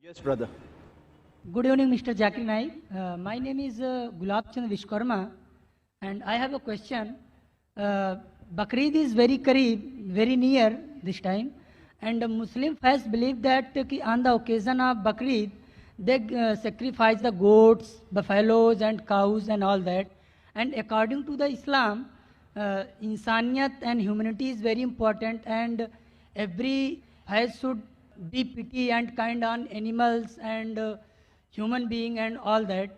Yes, brother. Good evening, Mr. Zakir Naik. My name is Gulab Chand Vishkarma, and I have a question. Bakrid is very Kareeb, very near this time, and the Muslim faith believe that on the occasion of Bakrid, they sacrifice the goats, buffaloes, and cows, and all that. And according to the Islam, insaniyat and humanity is very important, and every faith should be pity and kind on animals and human being and all that.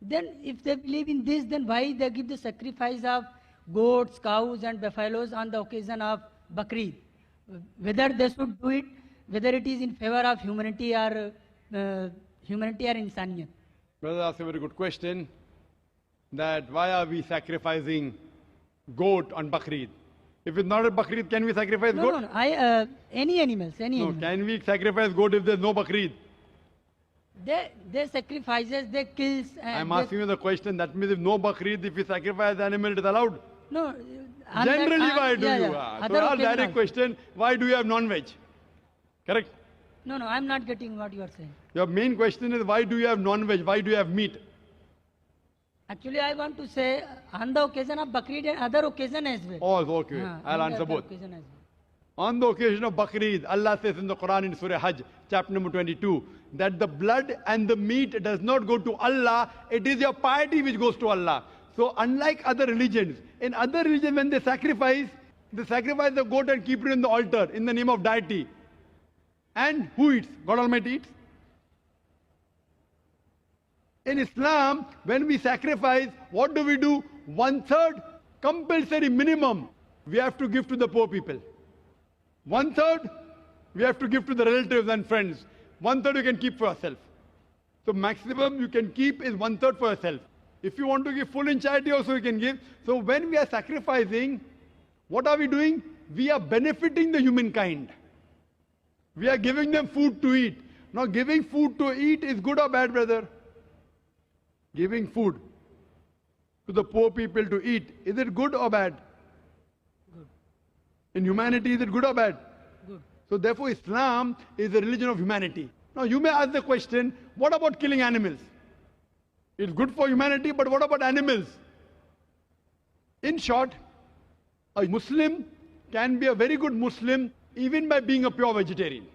Then if they believe in this, then why they give the sacrifice of goats, cows and buffaloes on the occasion of Bakrid? Whether they should do it, whether it is in favor of humanity or insaniyat. Brother asked a very good question, that why are we sacrificing goat on Bakrid? If it's not a Bakrid, can we sacrifice goat? No. Any animals, any No, animals. can we sacrifice goat if there's no Bakrid? They sacrifices, they kills. I'm asking you the question, that means if no Bakrid, if we sacrifice the animal, it is allowed? No. Generally, why do you? Other So our occasion direct also. question, why do you have non-veg? Correct? No, I'm not getting what you are saying. Your main question is, why do you have non-veg? Why do you have meat? Actually, I want to say on the occasion of Bakrid and other occasion as well. Oh, okay. I'll on the answer other both. occasion as well. On the occasion of Bakrid, Allah says in the Quran in Surah Hajj, chapter number 22, that the blood and the meat does not go to Allah, it is your piety which goes to Allah. So unlike other religions, in other religions when they sacrifice the goat and keep it in the altar in the name of deity. And who eats? God Almighty eats. In Islam, when we sacrifice, what do we do? 1/3 compulsory minimum we have to give to the poor people. 1/3 we have to give to the relatives and friends. 1/3 you can keep for yourself. So maximum you can keep is 1/3 for yourself. If you want to give full in charity also you can give. So when we are sacrificing, what are we doing? We are benefiting the humankind. We are giving them food to eat. Now giving food to eat is good or bad, brother? Giving food to the poor people to eat, is it good or bad? Good. In humanity, is it good or bad? Good. So therefore Islam is a religion of humanity. Now you may ask the question, what about killing animals? It's good for humanity, but what about animals? In short, a Muslim can be a very good Muslim even by being a pure vegetarian.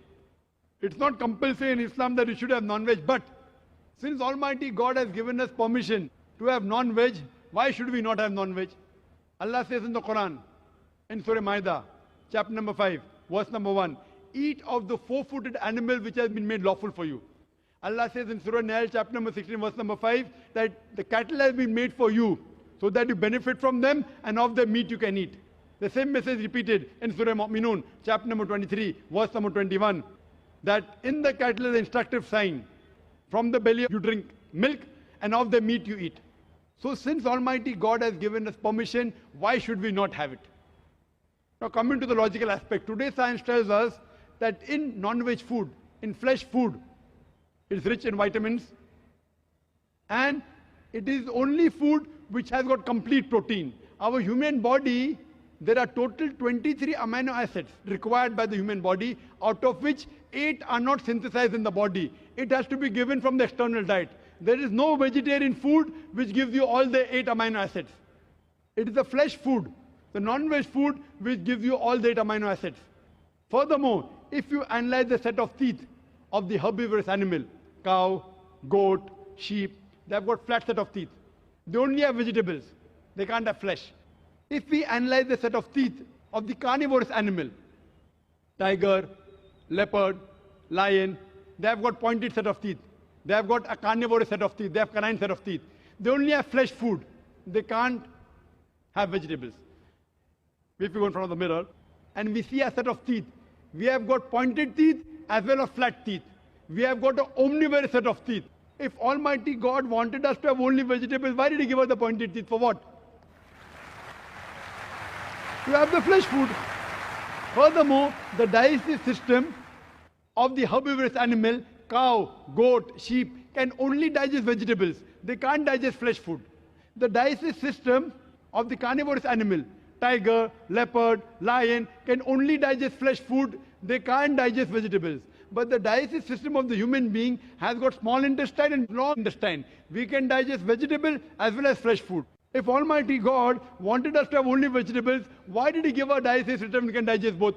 It's not compulsory in Islam that you should have non-veg, but since Almighty God has given us permission to have non-veg, why should we not have non-veg? Allah says in the Quran, in Surah Ma'idah, chapter number 5, verse number 1, eat of the four-footed animal which has been made lawful for you. Allah says in Surah Nahl, chapter number 16, verse number 5, that the cattle has been made for you, so that you benefit from them, and of the meat you can eat. The same message repeated in Surah Mu'minun, chapter number 23, verse number 21, that in the cattle is an instructive sign. From the belly you drink milk, and of the meat you eat. So since Almighty God has given us permission, why should we not have it? Now coming to the logical aspect, today science tells us that in non-veg food, in flesh food, it is rich in vitamins, and it is only food which has got complete protein. Our human body, there are total 23 amino acids required by the human body, out of which 8 are not synthesized in the body. It has to be given from the external diet. There is no vegetarian food which gives you all the 8 amino acids. It is the flesh food, the non-veg food, which gives you all the 8 amino acids. Furthermore, if you analyze the set of teeth of the herbivorous animal, cow, goat, sheep, they have got flat set of teeth. They only have vegetables. They can't have flesh. If we analyze the set of teeth of the carnivorous animal, tiger, leopard, lion, they have got pointed set of teeth. They have got a carnivorous set of teeth. They have canine set of teeth. They only have flesh food. They can't have vegetables. If we go in front of the mirror and we see a set of teeth, we have got pointed teeth as well as flat teeth. We have got an omnivorous set of teeth. If Almighty God wanted us to have only vegetables, why did He give us the pointed teeth? For what? To have the flesh food. Furthermore, the digestive system of the herbivorous animal, cow, goat, sheep, can only digest vegetables. They can't digest flesh food. The digestive system of the carnivorous animal, tiger, leopard, lion, can only digest flesh food. They can't digest vegetables. But the digestive system of the human being has got small intestine and long intestine. We can digest vegetable as well as fresh food. If Almighty God wanted us to have only vegetables, why did He give our digestive system we can digest both?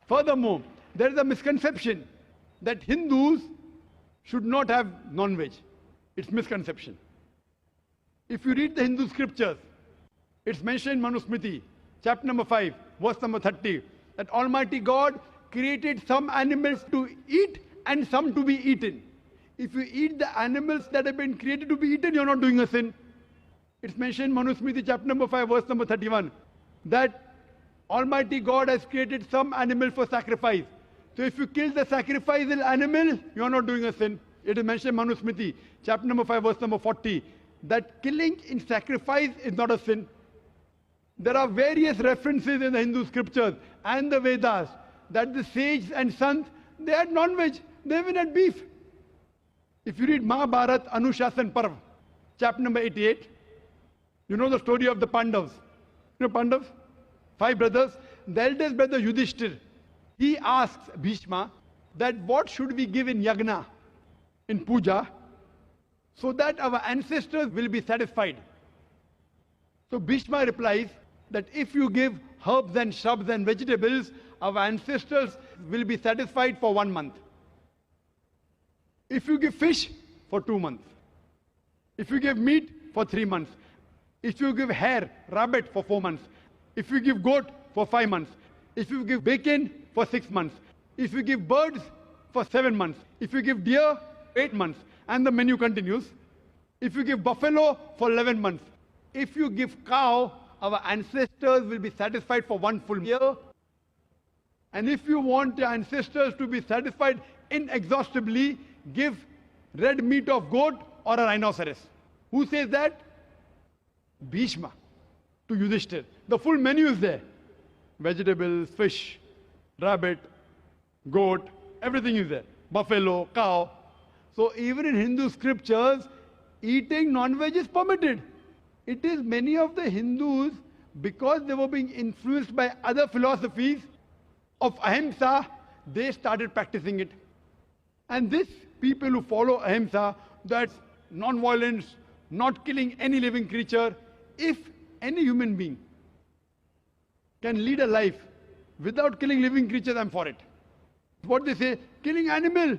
Furthermore, there is a misconception that Hindus should not have non-veg. It's misconception. If you read the Hindu scriptures, it's mentioned in Manusmriti, chapter number 5, verse number 30, that Almighty God created some animals to eat and some to be eaten. If you eat the animals that have been created to be eaten, you're not doing a sin. It's mentioned in Manusmriti, chapter number 5, verse number 31, that Almighty God has created some animal for sacrifice. So if you kill the sacrificial animal, you're not doing a sin. It is mentioned in Manusmriti, chapter number 5, verse number 40, that killing in sacrifice is not a sin. There are various references in the Hindu scriptures and the Vedas that the sages and sons, they had non-veg, they even had beef. If you read Mahabharata Anushasan Parv, chapter number 88, you know the story of the Pandavas. You know Pandavas? 5 brothers. The eldest brother Yudhishthir, he asks Bhishma that what should we give in yagna, in puja, so that our ancestors will be satisfied. So Bhishma replies that if you give herbs and shrubs and vegetables, our ancestors will be satisfied for 1 month. If you give fish, for 2 months. If you give meat, for 3 months. If you give hare, rabbit, for 4 months. If you give goat, for 5 months. If you give bacon, for 6 months. If you give birds, for 7 months. If you give deer, 8 months. And the menu continues. If you give buffalo, for 11 months. If you give cow, our ancestors will be satisfied for 1 full year. And if you want your ancestors to be satisfied inexhaustibly, give red meat of goat or a rhinoceros. Who says that? Bhishma to Yudhishthir. The full menu is there. Vegetables, fish, rabbit, goat, everything is there. Buffalo, cow. So even in Hindu scriptures, eating non-veg is permitted. It is many of the Hindus, because they were being influenced by other philosophies of ahimsa, they started practicing it. And this people who follow ahimsa, that's non-violence, not killing any living creature, if any human being can lead a life without killing living creatures, I'm for it. What they say, killing animal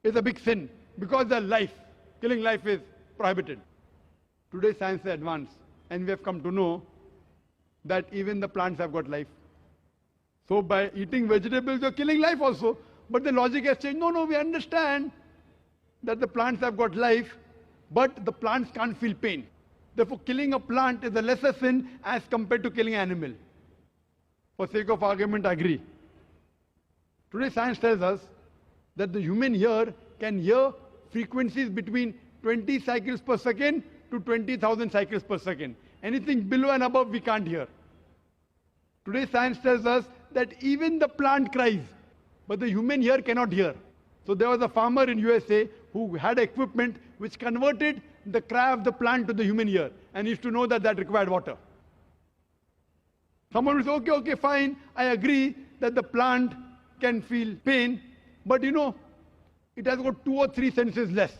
is a big sin because the life, killing life is prohibited. Today science is advanced and we have come to know that even the plants have got life. So by eating vegetables, you're killing life also. But the logic has changed. No, we understand that the plants have got life, but the plants can't feel pain. Therefore, killing a plant is a lesser sin as compared to killing an animal. For sake of argument, I agree. Today, science tells us that the human ear can hear frequencies between 20 cycles per second to 20,000 cycles per second. Anything below and above, we can't hear. Today, science tells us that even the plant cries, but the human ear cannot hear. So there was a farmer in USA who had equipment which converted the cry of the plant to the human ear, and used to know that that required water. Someone will say, okay, fine, I agree that the plant can feel pain, but you know, it has got 2 or 3 senses less.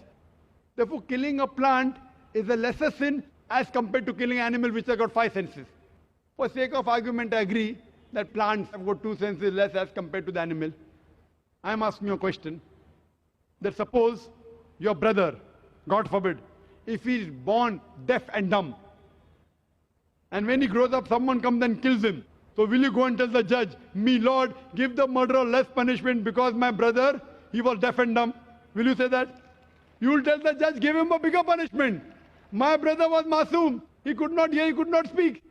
Therefore, killing a plant is a lesser sin as compared to killing an animal which has got 5 senses. For sake of argument, I agree that plants have got 2 senses less as compared to the animal. I am asking you a question. That suppose your brother, God forbid, if he is born deaf and dumb, and when he grows up, someone comes and kills him. So will you go and tell the judge, me Lord, give the murderer less punishment because my brother, he was deaf and dumb? Will you say that? You will tell the judge, give him a bigger punishment. My brother was masoom. He could not hear, he could not speak.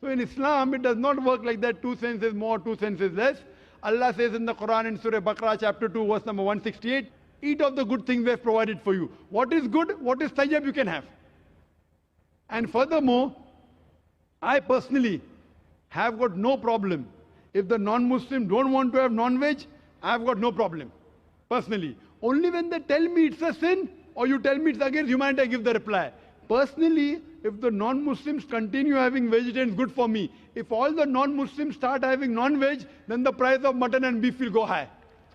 So in Islam, it does not work like that. 2 senses more, 2 senses less. Allah says in the Quran in Surah Baqarah chapter 2 verse number 168, eat of the good things we have provided for you. What is good, what is tayyib, you can have. And furthermore, I personally have got no problem. If the non-Muslim don't want to have non-veg, I have got no problem. Personally. Only when they tell me it's a sin, or you tell me it's against humanity, I give the reply. Personally, if the non-Muslims continue having vegetarians, good for me. If all the non-Muslims start having non-veg, then the price of mutton and beef will go high.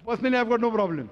Personally, I've got no problem.